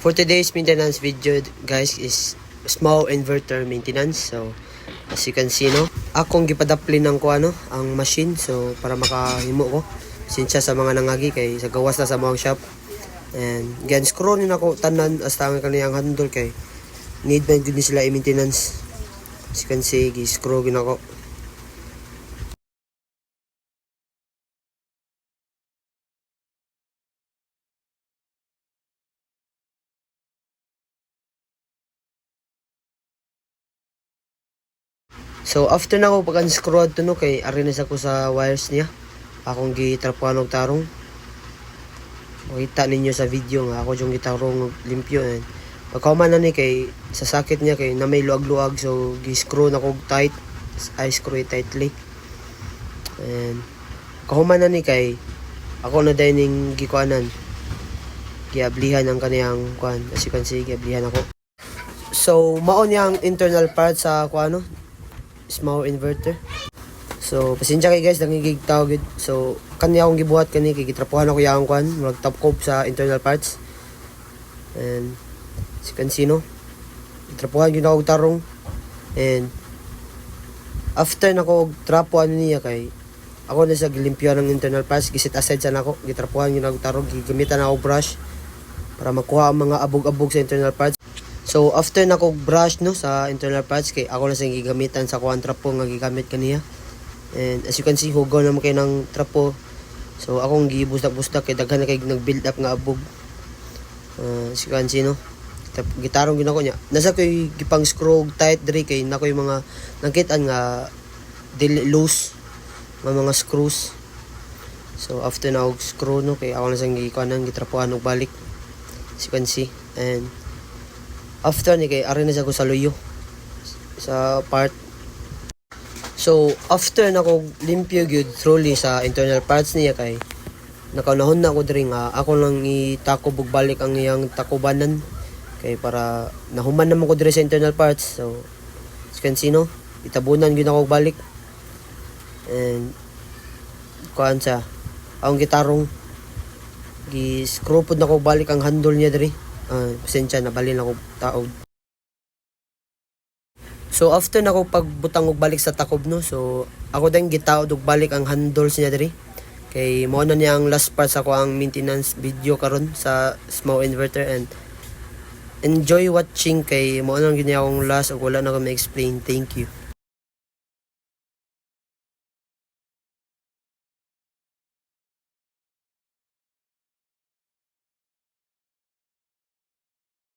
For today's maintenance video guys is small inverter maintenance. So as you can see no, akong gipadaplin ng ang machine so para makahimo ko sinsya sa mga nangagi kay sa gawas na sa mga shop. And gan screw ni nako tanan hasta ang kaniyang handle kay need man gud ni sila i-maintenance. As you can see, gi-screw gid nako. So after na ko pag-unscrew to no kay arinas ako sa wires niya. Akong gitrapuan og tarong. Makita ninyo sa video nga ako yung gitarong limpyo and pagkauman na ni kay sa sakit niya kay na may luag-luag so gi-screw na ko tight. I screw it tightly. And kahuman na ni kay ako na dining gikuanan. Giablihan ang kaniyang kuan. As you can see, giablihan ako. So mao niyang internal part sa kuano small inverter. So pasensya kay guys nangigig tawag. So kanya akong gibuhat kani kay gitrapuhan ako yang kwan murag top coat sa internal parts. And as you can see no, gitrapuhan gyud ako tarong. And after nako trapuhan niya kay ako na sa gilimpyo ng internal parts, gisit aside sa nako, gitrapuhan gyud ako tarong, gigamitan ako brush para makuha ang mga abog-abog sa internal parts. So after nako brush no sa internal parts kay ako na sa gigamitan sa kuan trapo nga gigamit kaniya. And as you can see hugaw na mo kay ng trapo. So akong gibusdak-busdak kay daghan na kay nag-build up nga abog. As you can see no. Gitarong gid ako nya. Nasa koy gipang screw tight diri kay nakoy mga nangkit-an nga loose nga mga screws. So after na og screw no kay ako na sang gikuanan gitrapuhan og balik. As you can see. And after ni kay ari na sa ko sa luyo sa part. So after na ko limpyo gyud thoroughly sa internal parts niya kay nakaunahon na ako diri nga ako lang itakob og balik ang iyang takubanan kay para nahuman naman ko diri sa internal parts. So as you can see no, itabunan gyud ako og balik. And kuan sa ang gitarong gi-screw pud nako balik ang handle niya diri. Pasensya na balin ako taod. So after nako pagbutang og balik sa takob no, so ako din gitaod og balik ang handles niya diri. Kay mao na niya ang last part sa ko ang maintenance video karon sa small inverter. And enjoy watching kay mao na gyud niya akong last ug wala na ko ma-explain. Thank you.